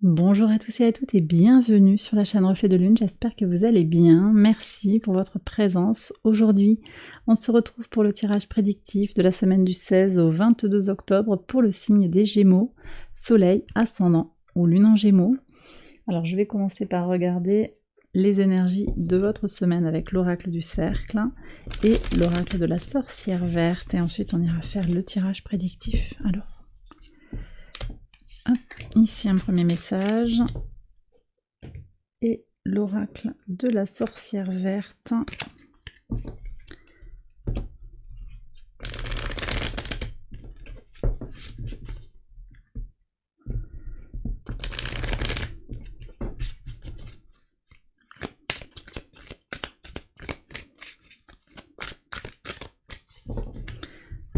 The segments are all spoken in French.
Bonjour à tous et à toutes et bienvenue sur la chaîne Reflet de Lune, j'espère que vous allez bien, merci pour votre présence. Aujourd'hui, on se retrouve pour le tirage prédictif de la semaine du 16 au 22 octobre pour le signe des Gémeaux, Soleil, Ascendant ou Lune en Gémeaux. Alors je vais commencer par regarder les énergies de votre semaine avec l'oracle du cercle et l'oracle de la sorcière verte et ensuite on ira faire le tirage prédictif. Alors, hop, ici un premier message et l'oracle de la sorcière verte.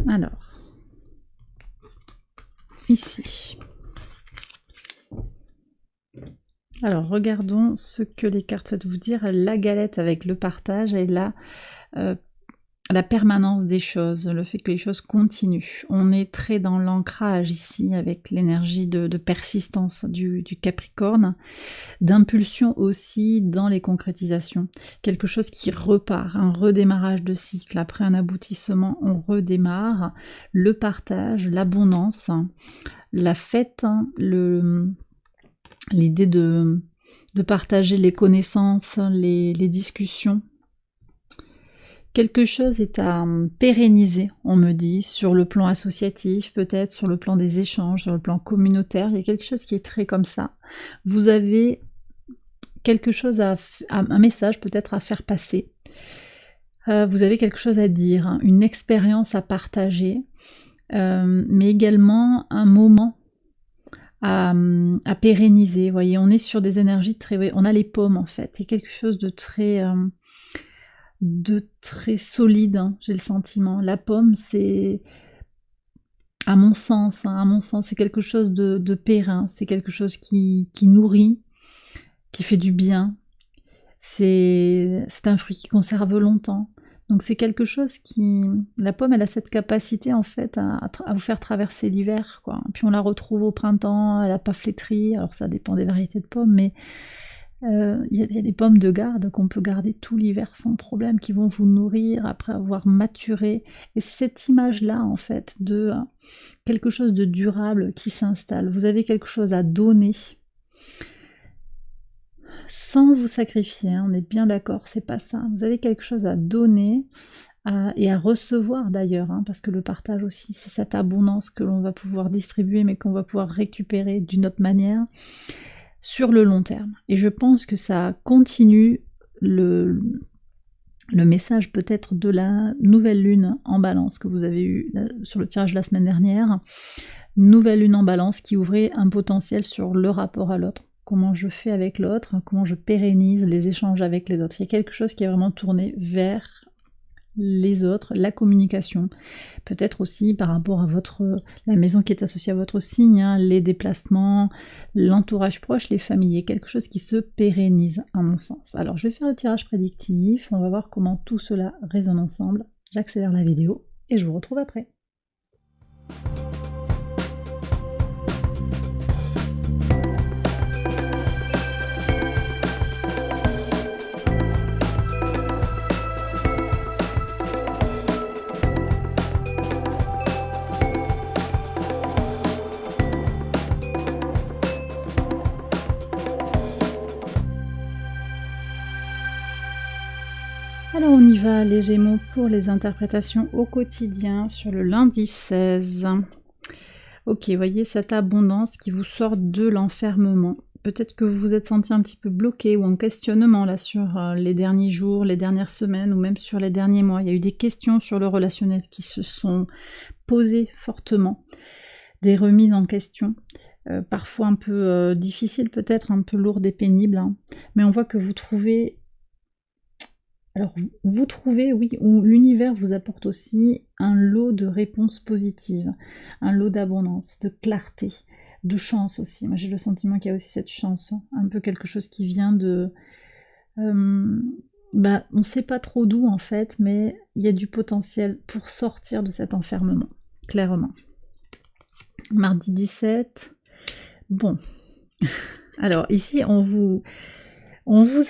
Alors, ici. Alors, regardons ce que les cartes souhaitent vous dire. La galette avec le partage et la permanence des choses, le fait que les choses continuent. On est très dans l'ancrage ici avec l'énergie de persistance du Capricorne, d'impulsion aussi dans les concrétisations. Quelque chose qui repart, un redémarrage de cycle. Après un aboutissement, on redémarre. Le partage, l'abondance, la fête, l'idée de partager les connaissances, les discussions. Quelque chose est à pérenniser, on me dit, sur le plan associatif, peut-être sur le plan des échanges, sur le plan communautaire. Il y a quelque chose qui est très comme ça. Vous avez quelque chose un message peut-être à faire passer. Vous avez quelque chose à dire, hein, une expérience à partager, mais également un moment à pérenniser. Vous voyez, on est sur des énergies très... On a les pommes en fait, c'est quelque chose de très solide, hein, j'ai le sentiment. La pomme, c'est, à mon sens, c'est quelque chose de périn, c'est quelque chose qui nourrit, qui fait du bien. C'est un fruit qui conserve longtemps. Donc c'est quelque chose qui... La pomme, elle a cette capacité en fait à vous faire traverser l'hiver, quoi. Puis on la retrouve au printemps, elle n'a pas flétri, alors ça dépend des variétés de pommes, mais il y a des pommes de garde qu'on peut garder tout l'hiver sans problème, qui vont vous nourrir après avoir maturé. Et c'est cette image-là, en fait, de quelque chose de durable qui s'installe. Vous avez quelque chose à donner sans vous sacrifier, hein, on est bien d'accord, c'est pas ça. Vous avez quelque chose à donner et à recevoir d'ailleurs, hein, parce que le partage aussi, c'est cette abondance que l'on va pouvoir distribuer, mais qu'on va pouvoir récupérer d'une autre manière sur le long terme. Et je pense que ça continue le message peut-être de la nouvelle lune en balance que vous avez eu sur le tirage la semaine dernière. Nouvelle lune en balance qui ouvrait un potentiel sur le rapport à l'autre. Comment je fais avec l'autre, comment je pérennise les échanges avec les autres. Il y a quelque chose qui est vraiment tourné vers les autres, la communication, peut-être aussi par rapport à la maison qui est associée à votre signe, hein, les déplacements, l'entourage proche, les familles, quelque chose qui se pérennise à mon sens. Alors je vais faire le tirage prédictif, on va voir comment tout cela résonne ensemble. J'accélère la vidéo et je vous retrouve après. Alors on y va les Gémeaux pour les interprétations au quotidien sur le lundi 16. Ok, voyez cette abondance qui vous sort de l'enfermement. Peut-être que vous vous êtes senti un petit peu bloqué ou en questionnement là sur les derniers jours, les dernières semaines ou même sur les derniers mois. Il y a eu des questions sur le relationnel qui se sont posées fortement, des remises en question. Parfois un peu difficiles peut-être, un peu lourdes et pénibles, hein. Mais on voit que vous trouvez... Alors, vous trouvez, oui, où l'univers vous apporte aussi un lot de réponses positives, un lot d'abondance, de clarté, de chance aussi. Moi, j'ai le sentiment qu'il y a aussi cette chance, hein, un peu quelque chose qui vient de... on ne sait pas trop d'où, en fait, mais il y a du potentiel pour sortir de cet enfermement, clairement. Mardi 17, bon... Alors ici, on vous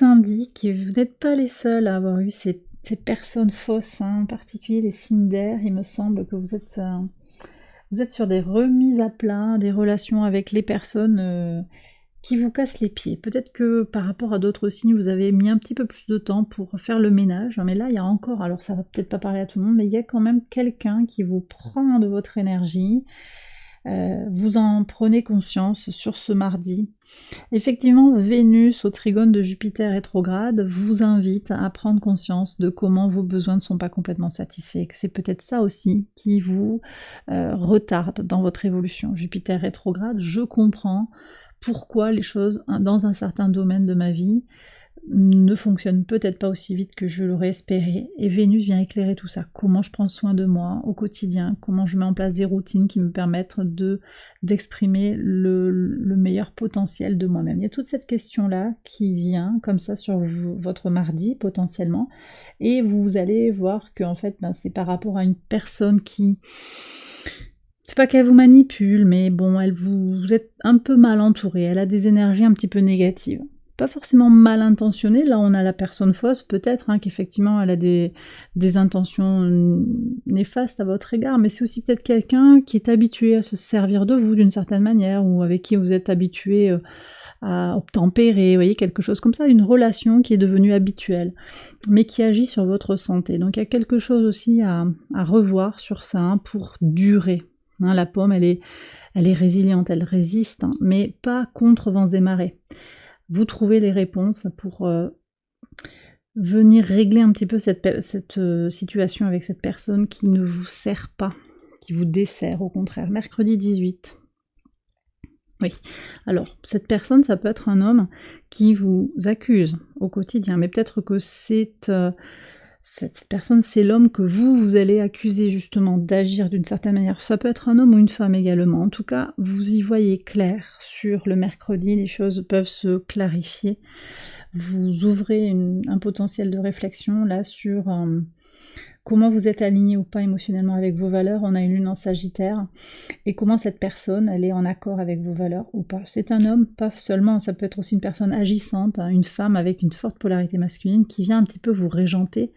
indique que vous n'êtes pas les seuls à avoir eu ces personnes fausses, hein, en particulier les signes d'air. Il me semble que vous êtes sur des remises à plat, des relations avec les personnes qui vous cassent les pieds. Peut-être que par rapport à d'autres signes, vous avez mis un petit peu plus de temps pour faire le ménage, mais là, il y a encore, alors ça va peut-être pas parler à tout le monde, mais il y a quand même quelqu'un qui vous prend de votre énergie. Vous en prenez conscience sur ce mardi. Effectivement, Vénus au trigone de Jupiter rétrograde vous invite à prendre conscience de comment vos besoins ne sont pas complètement satisfaits. C'est peut-être ça aussi qui vous retarde dans votre évolution. Jupiter rétrograde, je comprends pourquoi les choses dans un certain domaine de ma vie ne fonctionnent peut-être pas aussi vite que je l'aurais espéré. Et Vénus vient éclairer tout ça. Comment je prends soin de moi au quotidien, comment je mets en place des routines qui me permettent d'exprimer le meilleur potentiel de moi-même. Il y a toute cette question-là qui vient comme ça sur votre mardi potentiellement. Et vous allez voir que en fait, c'est par rapport à une personne qui... C'est pas qu'elle vous manipule, mais bon, vous êtes un peu mal entouré. Elle a des énergies un petit peu négatives. Pas forcément mal intentionnées. Là, on a la personne fausse, peut-être, hein, qu'effectivement, elle a des intentions néfastes à votre égard, mais c'est aussi peut-être quelqu'un qui est habitué à se servir de vous d'une certaine manière, ou avec qui vous êtes habitué à obtempérer, vous voyez, quelque chose comme ça, une relation qui est devenue habituelle, mais qui agit sur votre santé. Donc il y a quelque chose aussi à revoir sur ça, hein, pour durer. Hein, la pomme, elle est résiliente, elle résiste, hein, mais pas contre vents et marées. Vous trouvez les réponses pour venir régler un petit peu cette situation avec cette personne qui ne vous sert pas, qui vous dessert au contraire. Mercredi 18. Oui, alors cette personne, ça peut être un homme qui vous accuse au quotidien, mais peut-être que cette personne, c'est l'homme que vous allez accuser justement d'agir d'une certaine manière. Ça peut être un homme ou une femme également. En tout cas, vous y voyez clair sur le mercredi, les choses peuvent se clarifier. Vous ouvrez un potentiel de réflexion là sur comment vous êtes aligné ou pas émotionnellement avec vos valeurs. On a une lune en Sagittaire. Et comment cette personne, elle est en accord avec vos valeurs ou pas. C'est un homme, pas seulement, ça peut être aussi une personne agissante, hein, une femme avec une forte polarité masculine qui vient un petit peu vous régenter,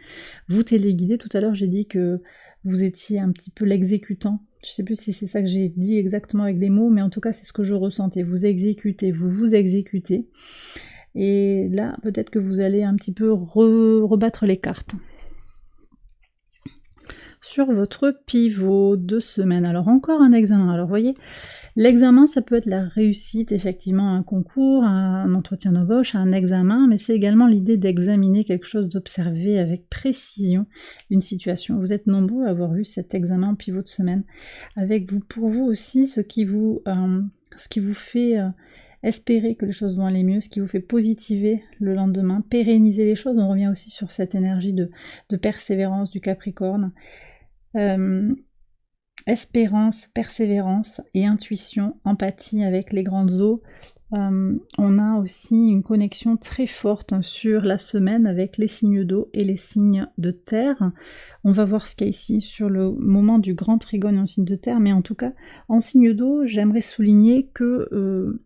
vous téléguider. Tout à l'heure, j'ai dit que vous étiez un petit peu l'exécutant. Je ne sais plus si c'est ça que j'ai dit exactement avec les mots, mais en tout cas, c'est ce que je ressentais. Vous exécutez, vous exécutez. Et là, peut-être que vous allez un petit peu rebattre les cartes. Sur votre pivot de semaine. Alors encore un examen. Alors vous voyez, l'examen ça peut être la réussite effectivement à un concours, à un entretien d'embauche, à un examen, mais c'est également l'idée d'examiner quelque chose, d'observer avec précision une situation. Vous êtes nombreux à avoir eu cet examen en pivot de semaine. Avec vous, pour vous aussi, ce qui vous fait espérer que les choses vont aller mieux, ce qui vous fait positiver le lendemain, pérenniser les choses. On revient aussi sur cette énergie de persévérance du Capricorne. Espérance, persévérance et intuition, empathie avec les grandes eaux. On a aussi une connexion très forte sur la semaine avec les signes d'eau et les signes de terre. On va voir ce qu'il y a ici sur le moment du grand trigone en signe de terre, mais en tout cas, en signe d'eau, j'aimerais souligner que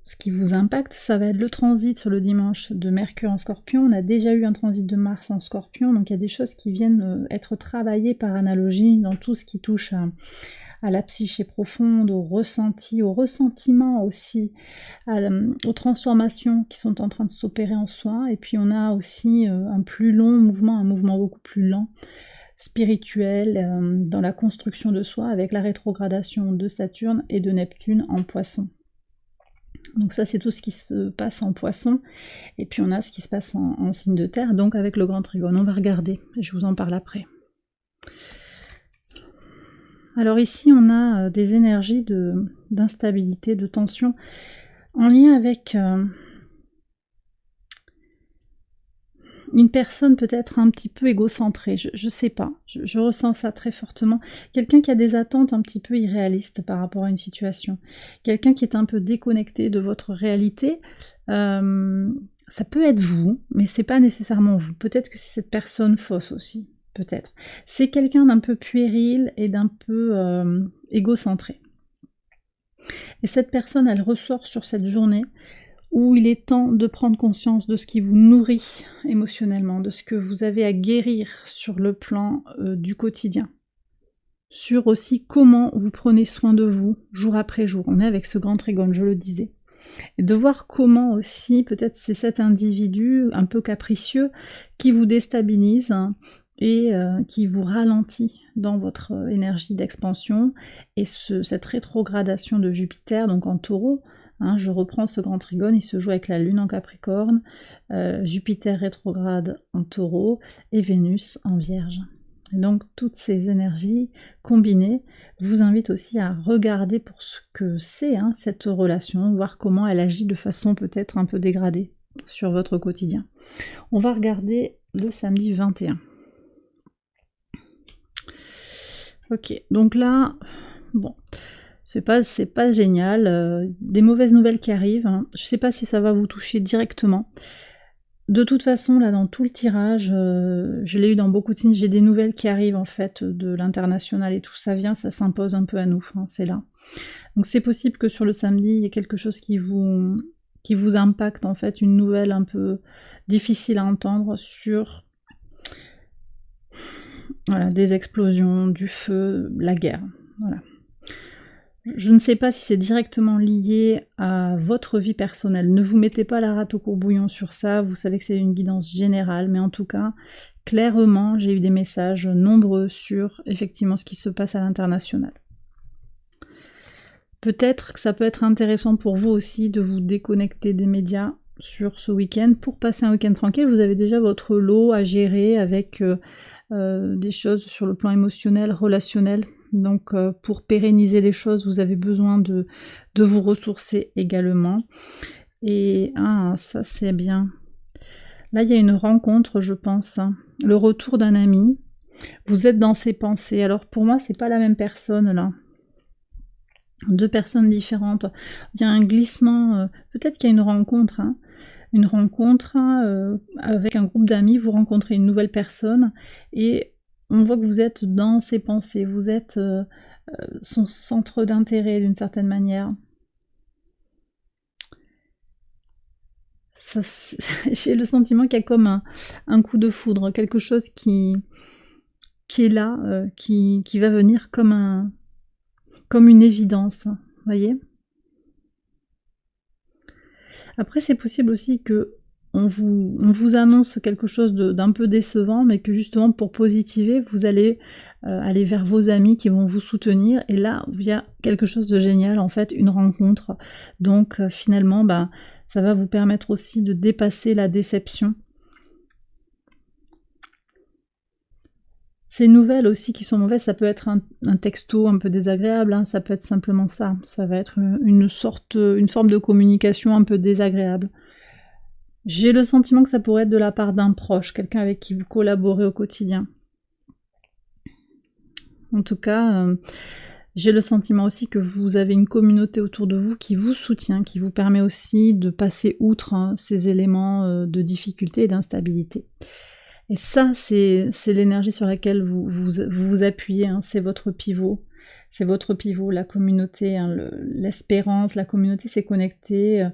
ce qui vous impacte, ça va être le transit sur le dimanche de Mercure en Scorpion. On a déjà eu un transit de Mars en Scorpion, donc il y a des choses qui viennent être travaillées par analogie dans tout ce qui touche à la psyché profonde, au ressenti, au ressentiment aussi, aux transformations qui sont en train de s'opérer en soi. Et puis on a aussi un plus long mouvement, un mouvement beaucoup plus lent, spirituel, dans la construction de soi, avec la rétrogradation de Saturne et de Neptune en Poisson. Donc ça c'est tout ce qui se passe en Poisson, et puis on a ce qui se passe en signe de terre, donc avec le grand trigone. On va regarder, je vous en parle après. Alors ici on a des énergies d'instabilité, de tension, en lien avec une personne peut-être un petit peu égocentrée, je sais pas, je ressens ça très fortement. Quelqu'un qui a des attentes un petit peu irréalistes par rapport à une situation. Quelqu'un qui est un peu déconnecté de votre réalité. Ça peut être vous, mais c'est pas nécessairement vous. Peut-être que c'est cette personne fausse aussi, peut-être. C'est quelqu'un d'un peu puéril et d'un peu égocentré. Et cette personne, elle ressort sur cette journée où il est temps de prendre conscience de ce qui vous nourrit émotionnellement, de ce que vous avez à guérir sur le plan du quotidien. Sur aussi comment vous prenez soin de vous jour après jour. On est avec ce grand trigone, je le disais. Et de voir comment aussi, peut-être c'est cet individu un peu capricieux qui vous déstabilise et qui vous ralentit dans votre énergie d'expansion. Et cette rétrogradation de Jupiter, donc en Taureau, je reprends ce grand trigone, il se joue avec la Lune en Capricorne, Jupiter rétrograde en Taureau et Vénus en Vierge. Et donc toutes ces énergies combinées vous invitent aussi à regarder pour ce que c'est cette relation, voir comment elle agit de façon peut-être un peu dégradée sur votre quotidien. On va regarder le samedi 21. Ok, donc là, bon, c'est pas génial, des mauvaises nouvelles qui arrivent, je sais pas si ça va vous toucher directement. De toute façon, là, dans tout le tirage, je l'ai eu dans beaucoup de signes, j'ai des nouvelles qui arrivent, en fait, de l'international et tout, ça vient, ça s'impose un peu à nous, c'est là. Donc c'est possible que sur le samedi, il y ait quelque chose qui vous impacte, en fait, une nouvelle un peu difficile à entendre sur des explosions, du feu, la guerre, voilà. Je ne sais pas si c'est directement lié à votre vie personnelle. Ne vous mettez pas la rate au courbouillon sur ça, vous savez que c'est une guidance générale, mais en tout cas, clairement, j'ai eu des messages nombreux sur effectivement ce qui se passe à l'international. Peut-être que ça peut être intéressant pour vous aussi de vous déconnecter des médias sur ce week-end pour passer un week-end tranquille. Vous avez déjà votre lot à gérer avec des choses sur le plan émotionnel, relationnel. Donc pour pérenniser les choses, vous avez besoin de vous ressourcer également. Et ça c'est bien. Là il y a une rencontre, je pense. Le retour d'un ami. Vous êtes dans ses pensées. Alors pour moi, c'est pas la même personne là. Deux personnes différentes. Il y a un glissement, peut-être qu'il y a une rencontre. Une rencontre avec un groupe d'amis, vous rencontrez une nouvelle personne et on voit que vous êtes dans ses pensées, vous êtes son centre d'intérêt d'une certaine manière. J'ai le sentiment qu'il y a comme un coup de foudre, quelque chose qui est là, qui va venir comme une évidence, vous voyez ? Après, c'est possible aussi que on vous annonce quelque chose d'un peu décevant, mais que justement pour positiver, vous allez aller vers vos amis qui vont vous soutenir, et là, il y a quelque chose de génial, en fait, une rencontre. Donc finalement, ça va vous permettre aussi de dépasser la déception. Ces nouvelles aussi qui sont mauvaises, ça peut être un texto un peu désagréable, ça peut être simplement ça. Ça va être une forme de communication un peu désagréable. J'ai le sentiment que ça pourrait être de la part d'un proche, quelqu'un avec qui vous collaborez au quotidien. En tout cas, j'ai le sentiment aussi que vous avez une communauté autour de vous qui vous soutient, qui vous permet aussi de passer outre ces éléments de difficulté et d'instabilité. Et ça, c'est l'énergie sur laquelle vous appuyez, c'est votre pivot. C'est votre pivot, la communauté, l'espérance. La communauté s'est connectée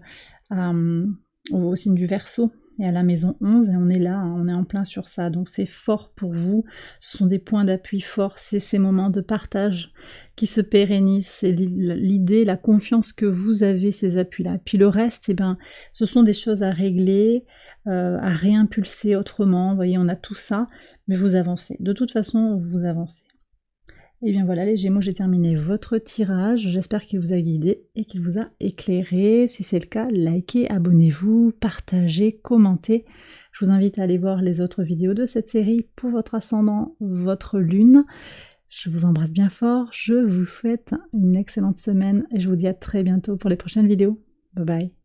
au signe du Verseau et à la maison 11, et on est là, on est en plein sur ça. Donc c'est fort pour vous, ce sont des points d'appui forts, c'est ces moments de partage qui se pérennisent, c'est l'idée, la confiance que vous avez, ces appuis-là. Puis le reste, ce sont des choses à régler, à réimpulser autrement. Vous voyez, on a tout ça, mais vous avancez. De toute façon, vous avancez. Et bien voilà les Gémeaux, j'ai terminé votre tirage. J'espère qu'il vous a guidé et qu'il vous a éclairé. Si c'est le cas, likez, abonnez-vous, partagez, commentez. Je vous invite à aller voir les autres vidéos de cette série pour votre ascendant, votre lune. Je vous embrasse bien fort, je vous souhaite une excellente semaine et je vous dis à très bientôt pour les prochaines vidéos. Bye bye.